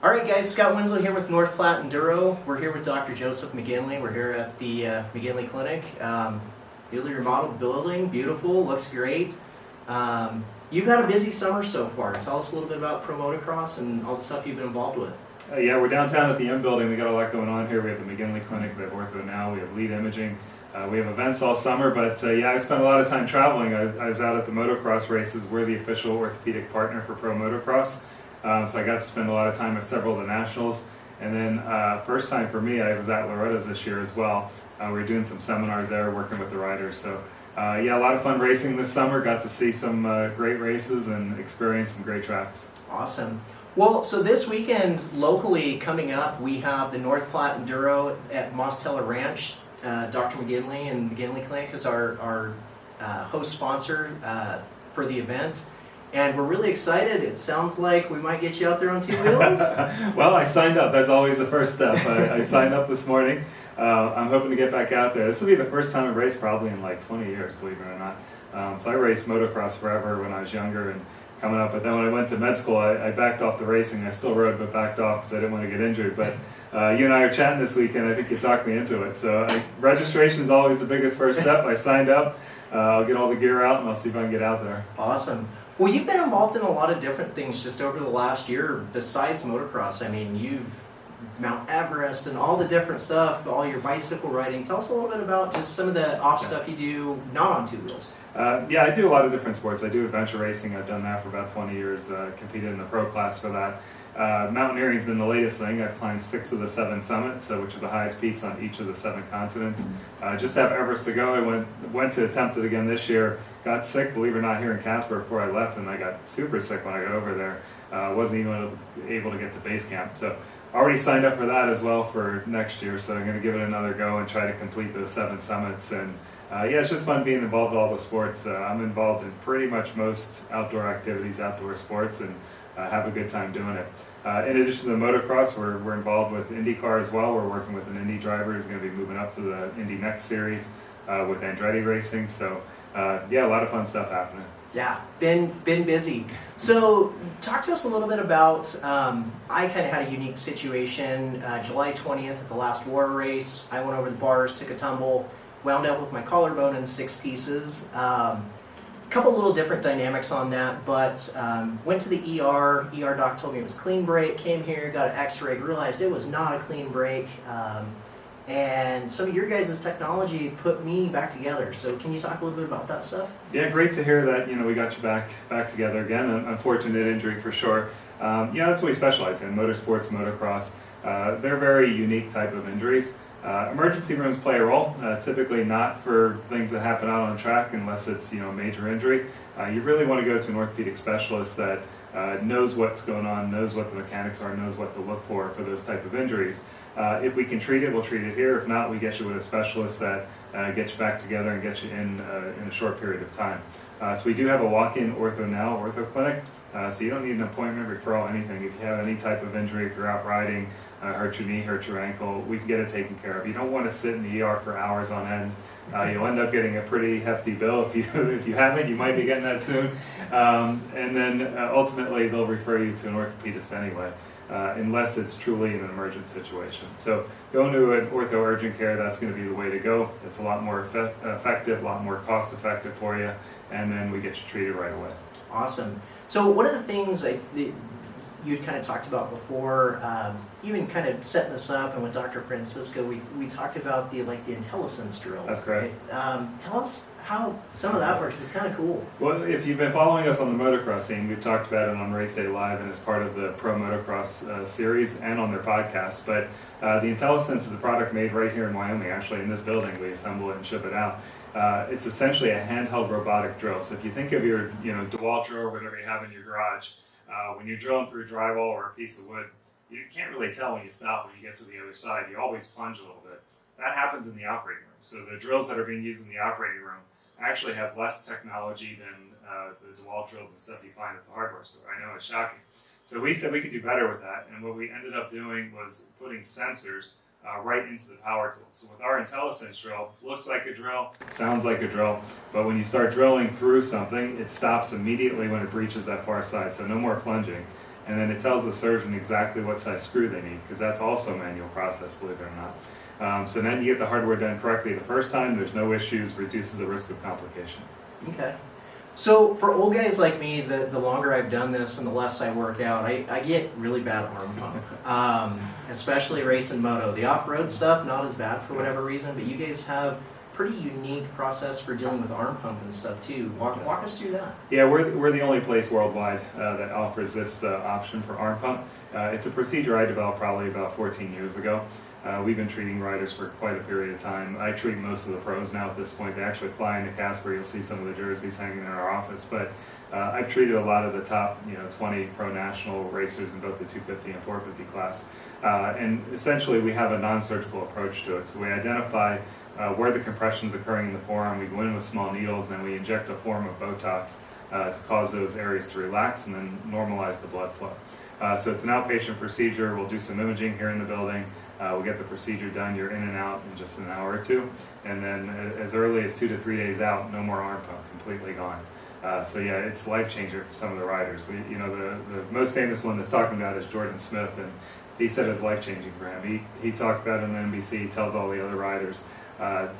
All right, guys, Scott Winslow here with North Platte Enduro. We're here with Dr. Joseph McGinley. We're here at the McGinley Clinic. Newly remodeled building, beautiful, looks great. You've had a busy summer so far. Tell us a little bit about Pro Motocross and all the stuff you've been involved with. Yeah, we're downtown at the M building. We got a lot going on here. We have the McGinley Clinic, we have Ortho Now, we have lead imaging. We have events all summer, but yeah, I spent a lot of time traveling. I was out at the motocross races. We're the official orthopedic partner for Pro Motocross. So I got to spend a lot of time at several of the nationals. And then first time for me, I was at Loretta's this year as well. We were doing some seminars there, working with the riders. So yeah, a lot of fun racing this summer. Got to see some great races and experience some great tracks. Awesome. Well, so this weekend, locally coming up, we have the North Platte Enduro at Moss Teller Ranch. Dr. McGinley and McGinley Clinic is our host sponsor for the event. And we're really excited. It sounds like we might get you out there on two wheels. Well, I signed up. That's always the first step. I signed up this morning. I'm hoping to get back out there. This will be the first time I've raced probably in like 20 years, believe it or not. So I raced motocross forever when I was younger and coming up. But then when I went to med school, I backed off the racing. I still rode, but backed off because I didn't want to get injured. But you and I are chatting this weekend. I think you talked me into it. So registration is always the biggest first step. I signed up. I'll get all the gear out and I'll see if I can get out there. Awesome. Well, you've been involved in a lot of different things just over the last year besides motocross. I mean, you've Mount Everest and all the different stuff, all your bicycle riding. Tell us a little bit about just some of the off stuff you do not on two wheels. Yeah, I do a lot of different sports. I do adventure racing. I've done that for about 20 years, competed in the pro class for that. Mountaineering's been the latest thing. I've climbed 6 of the 7 summits, which are the highest peaks on each of the 7 continents. Just have Everest to go. I went to attempt it again this year. Got sick, believe it or not, here in Casper before I left, and I got super sick when I got over there. Wasn't even able to get to base camp. So already signed up for that as well for next year. So I'm going to give it another go and try to complete those 7 summits. And yeah, it's just fun being involved in all the sports. I'm involved in pretty much most outdoor activities, outdoor sports, and have a good time doing it. In addition to the motocross, we're involved with IndyCar as well. We're working with an Indy driver who's going to be moving up to the Indy Next Series with Andretti Racing. So yeah, a lot of fun stuff happening. Yeah, been busy. So talk to us a little bit about, I kind of had a unique situation. July 20th at the last war race, I went over the bars, took a tumble, wound up with my collarbone in 6 pieces. Couple little different dynamics on that, but went to the ER. ER doc told me it was clean break. Came here, got an X-ray, realized it was not a clean break. And some of your guys' technology put me back together. So can you talk a little bit about that stuff? Yeah, great to hear that. We got you back together again. An unfortunate injury for sure. Yeah, that's what we specialize in: motorsports, motocross. They're very unique type of injuries. Emergency rooms play a role, typically not for things that happen out on the track unless it's a major injury. You really want to go to an orthopedic specialist that knows what's going on, knows what the mechanics are, knows what to look for those type of injuries. If we can treat it, we'll treat it here. If not, we get you with a specialist that gets you back together and gets you in a short period of time. So we do have a walk-in Ortho Now ortho clinic. So you don't need an appointment, referral, anything. If you have any type of injury, if you're out riding, hurt your knee, hurt your ankle, we can get it taken care of. You don't want to sit in the ER for hours on end. You'll end up getting a pretty hefty bill. If you haven't, you might be getting that soon. And then ultimately, they'll refer you to an orthopedist anyway, unless it's truly an emergent situation. So going to an ortho urgent care, that's going to be the way to go. It's a lot more effective, a lot more cost effective for you, and then we get you treated right away. Awesome. So one of the things you'd kind of talked about before, even kind of setting this up, and with Dr. Francisco, we talked about the IntelliSense drill. That's correct. Right? Tell us how some of that works. It's kind of cool. Well, if you've been following us on the motocross scene, we've talked about it on Race Day Live and as part of the Pro Motocross series and on their podcast. But the IntelliSense is a product made right here in Wyoming, actually in this building. We assemble it and ship it out. It's essentially a handheld robotic drill. So if you think of your DeWalt drill or whatever you have in your garage, when you're drilling through drywall or a piece of wood, you can't really tell when you stop when you get to the other side. You always plunge a little bit. That happens in the operating room. So the drills that are being used in the operating room actually have less technology than the DeWalt drills and stuff you find at the hardware store. I know, it's shocking. So we said we could do better with that, and what we ended up doing was putting sensors right into the power tool. So with our IntelliSense drill, looks like a drill, sounds like a drill, but when you start drilling through something, it stops immediately when it breaches that far side, so no more plunging. and then it tells the surgeon exactly what size screw they need, because that's also a manual process, believe it or not. So then you get the hardware done correctly the first time, there's no issues, reduces the risk of complication. Okay. So for old guys like me, the longer I've done this and the less I work out, I get really bad arm pump, especially race and moto. The off-road stuff, not as bad for whatever reason, but you guys have pretty unique process for dealing with arm pump and stuff too. Walk us through that. Yeah, we're the only place worldwide that offers this option for arm pump. It's a procedure I developed probably about 14 years ago. We've been treating riders for quite a period of time. I treat most of the pros now at this point. They actually fly into Casper. You'll see some of the jerseys hanging in our office. But I've treated a lot of the top 20 pro national racers in both the 250 and 450 class. And essentially we have a non-surgical approach to it. So we identify where the compression is occurring in the forearm. We go in with small needles and we inject a form of Botox to cause those areas to relax and then normalize the blood flow. So it's an outpatient procedure. We'll do some imaging here in the building. We'll get the procedure done. You're in and out in just an hour or two. And then as early as 2 to 3 days out, no more arm pump, completely gone. So yeah, it's life changer for some of the riders. The most famous one that's talking about is Jordan Smith, and he said it's life changing for him. He talked about it on NBC, he tells all the other riders.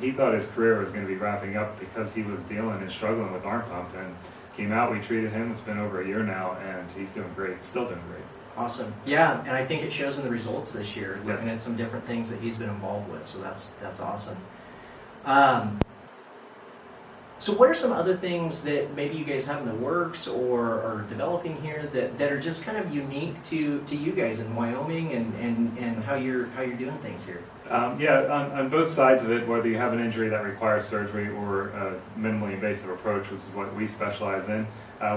He thought his career was going to be wrapping up because he was dealing and struggling with arm pump, and came out, we treated him, it's been over a year now, and he's doing great, still doing great. Awesome. Yeah, and I think it shows in the results this year, looking Yes. at some different things that he's been involved with, so that's awesome. So what are some other things that maybe you guys have in the works or are developing here that are just kind of unique to you guys in Wyoming and how you're doing things here? On both sides of it, whether you have an injury that requires surgery or a minimally invasive approach, which is what we specialize in,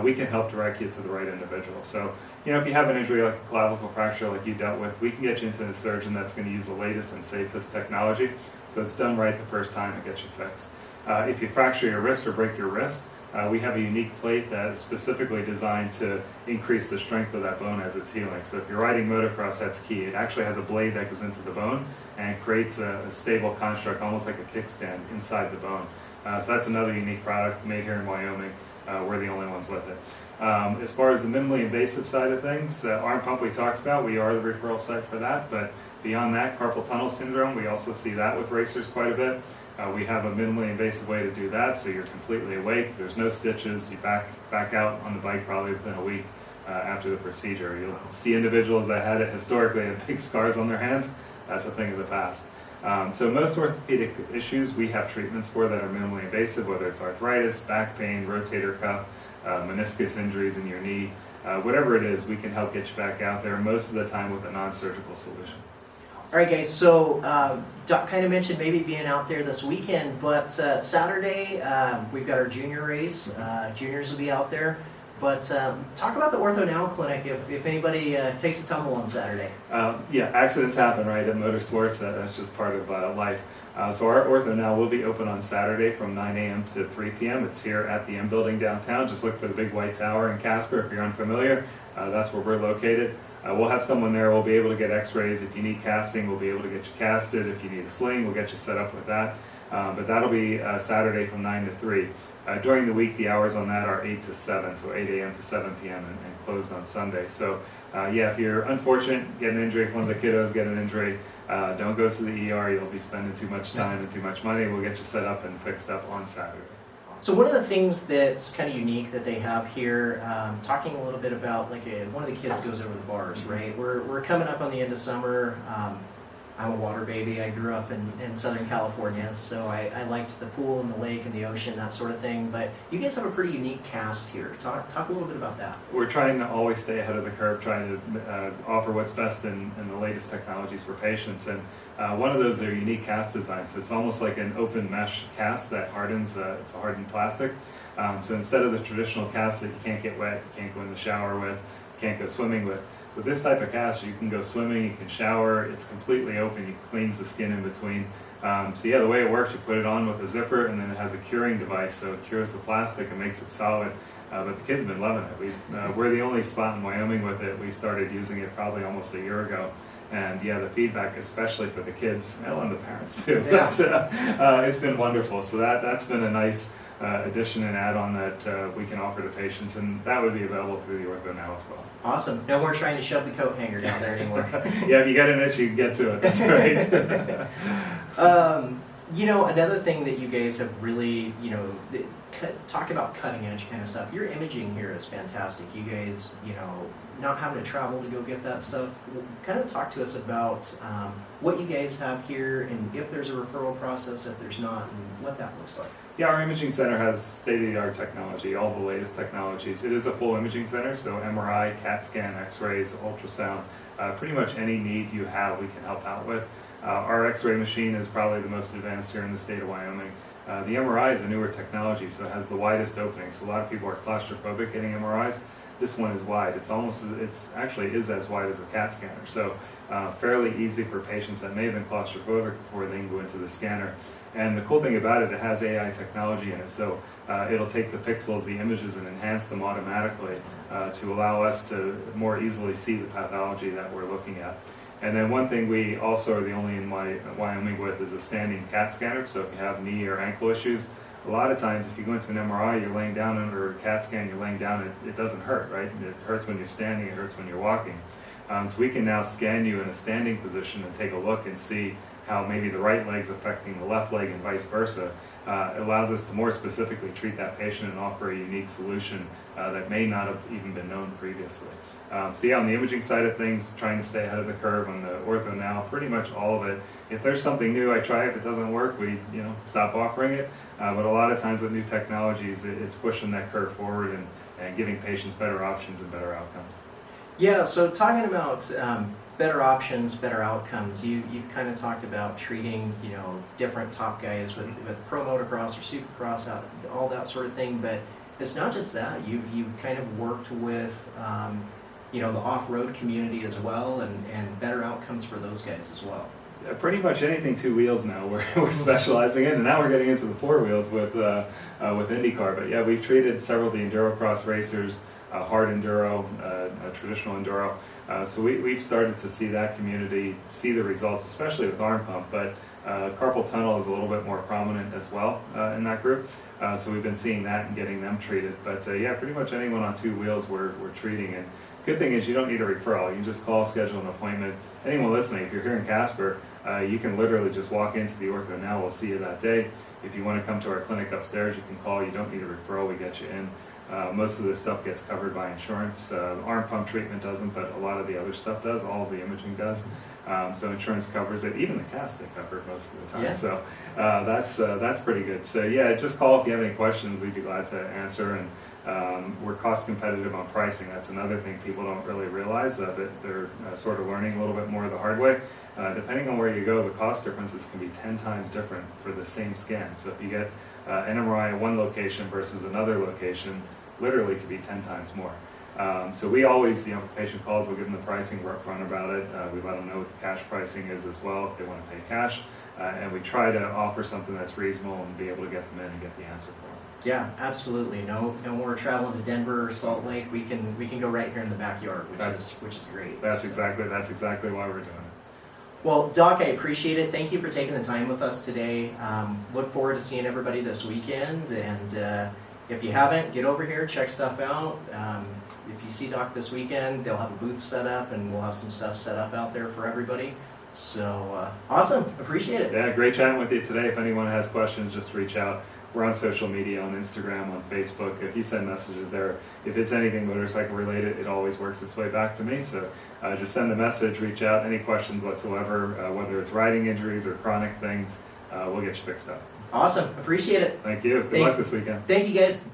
we can help direct you to the right individual. So, if you have an injury like a clavicle fracture like you dealt with, we can get you into a surgeon that's going to use the latest and safest technology. So it's done right the first time and gets you fixed. If you fracture your wrist or break your wrist, we have a unique plate that is specifically designed to increase the strength of that bone as it's healing. So if you're riding motocross, that's key. It actually has a blade that goes into the bone and creates a stable construct, almost like a kickstand inside the bone. So that's another unique product made here in Wyoming. We're the only ones with it. As far as the minimally invasive side of things, arm pump we talked about, we are the referral site for that. But beyond that, carpal tunnel syndrome, we also see that with racers quite a bit. We have a minimally invasive way to do that, so you're completely awake. There's no stitches. You back out on the bike probably within a week after the procedure. You'll see individuals that had it historically had big scars on their hands. That's a thing of the past. So most orthopedic issues we have treatments for that are minimally invasive, whether it's arthritis, back pain, rotator cuff, meniscus injuries in your knee, whatever it is, we can help get you back out there most of the time with a non-surgical solution. All right, guys, so Doc kind of mentioned maybe being out there this weekend, but Saturday we've got our junior race. Juniors will be out there. But talk about the Ortho Now Clinic if anybody takes a tumble on Saturday. Accidents happen, right, in motorsports. That's just part of life. So our Ortho Now will be open on Saturday from 9 a.m. to 3 p.m. It's here at the M Building downtown. Just look for the big white tower in Casper if you're unfamiliar. That's where we're located. We'll have someone there. We'll be able to get x-rays. If you need casting, we'll be able to get you casted. If you need a sling, we'll get you set up with that. But that'll be Saturday from 9 to 3. During the week, the hours on that are 8 to 7, so 8 a.m. to 7 p.m. and closed on Sunday. So if you're unfortunate, get an injury, if one of the kiddos get an injury, don't go to the ER. You'll be spending too much time and too much money. We'll get you set up and fixed up on Saturday. So one of the things that's kind of unique that they have here, talking a little bit about one of the kids goes over the bars, right? We're coming up on the end of summer. I'm a water baby. I grew up in Southern California, so I liked the pool and the lake and the ocean, that sort of thing. But you guys have a pretty unique cast here. Talk a little bit about that. We're trying to always stay ahead of the curve, trying to offer what's best in the latest technologies for patients. And one of those are unique cast designs. So it's almost like an open mesh cast that hardens. It's a hardened plastic. So instead of the traditional cast that you can't get wet, you can't go in the shower with, you can't go swimming with this type of cast, you can go swimming, you can shower, it's completely open, it cleans the skin in between. The way it works, you put it on with a zipper and then it has a curing device, so it cures the plastic and makes it solid. But the kids have been loving it. We're the only spot in Wyoming with it. We started using it probably almost a year ago. And the feedback, especially for the kids, and the parents too, Yeah. but, it's been wonderful. So that's been a nice addition and add-on that we can offer to patients, and that would be available through the Ortho Now as well. Awesome. No more trying to shove the coat hanger down there anymore. Yeah, if you got an itch, you can get to it. That's right. You know, another thing that you guys have really, talk about cutting edge kind of stuff. Your imaging here is fantastic. You guys, not having to travel to go get that stuff. Kind of talk to us about what you guys have here, and if there's a referral process, if there's not, and what that looks like. Yeah, our imaging center has state-of-the-art technology, all the latest technologies. It is a full imaging center, so MRI, CAT scan, X-rays, ultrasound, pretty much any need you have we can help out with. Our X-ray machine is probably the most advanced here in the state of Wyoming. The MRI is a newer technology, so it has the widest openings. So a lot of people are claustrophobic getting MRIs. This one is wide. It's actually is as wide as a CAT scanner. So fairly easy for patients that may have been claustrophobic before they can go into the scanner. And the cool thing about it has AI technology in it. So it'll take the pixels, the images, and enhance them automatically to allow us to more easily see the pathology that we're looking at. And then one thing we also are the only in Wyoming with is a standing CAT scanner. So if you have knee or ankle issues, a lot of times if you go into an MRI, you're laying down under a CAT scan, you're laying down, it doesn't hurt, right? It hurts when you're standing, it hurts when you're walking. So we can now scan you in a standing position and take a look and see how maybe the right leg's affecting the left leg and vice versa. It allows us to more specifically treat that patient and offer a unique solution that may not have even been known previously. So yeah, on the imaging side of things, trying to stay ahead of the curve. On the Ortho Now, pretty much all of it. If there's something new, I try. If it doesn't work, we stop offering it. But a lot of times with new technologies, it's pushing that curve forward and giving patients better options and better outcomes. Yeah, so talking about better options, better outcomes, you've kind of talked about treating, different top guys with pro motocross or supercross, all that sort of thing, but it's not just that. You've kind of worked with, the off-road community as well, and better outcomes for those guys as well. Yeah, pretty much anything two wheels now we're specializing in, and now we're getting into the four wheels with IndyCar. But yeah, we've treated several of the Enduro cross racers, hard Enduro, traditional Enduro. So we've started to see that community see the results, especially with arm pump, but carpal tunnel is a little bit more prominent as well in that group. So we've been seeing that and getting them treated. But yeah, pretty much anyone on two wheels we're treating. And good thing is you don't need a referral. You can just call, schedule an appointment. Anyone listening, if you're here in Casper, you can literally just walk into the Ortho Now. We'll see you that day. If you want to come to our clinic upstairs, you can call. You don't need a referral. We get you in. Most of this stuff gets covered by insurance. Arm pump treatment doesn't, but a lot of the other stuff does. All of the imaging does. So insurance covers it. Even the cast they cover most of the time. Yeah. So that's pretty good. So yeah, just call if you have any questions. We'd be glad to answer. And we're cost competitive on pricing. That's another thing people don't really realize. That they're sort of learning a little bit more the hard way. Depending on where you go, the cost differences can be 10 times different for the same scan. So if you get an MRI at one location versus another location, literally could be 10 times more. So we always, if a patient calls, we'll give them the pricing, we're upfront about it. We let them know what the cash pricing is as well if they want to pay cash. And we try to offer something that's reasonable and be able to get them in and get the answer for them. Yeah, absolutely. No more traveling to Denver or Salt Lake. We can go right here in the backyard, which is great. That's exactly why we're doing it. Well, Doc, I appreciate it. Thank you for taking the time with us today. Look forward to seeing everybody this weekend. And if you haven't, get over here, check stuff out. If you see Doc this weekend, they'll have a booth set up, and we'll have some stuff set up out there for everybody. So awesome. Appreciate it. Yeah, great chatting with you today. If anyone has questions, just reach out. We're on social media, on Instagram, on Facebook. If you send messages there, if it's anything motorcycle related, it always works its way back to me. So just send a message, reach out, any questions whatsoever, whether it's riding injuries or chronic things, we'll get you fixed up. Awesome. Appreciate it. Thank you. Good luck this weekend. Thank you, guys.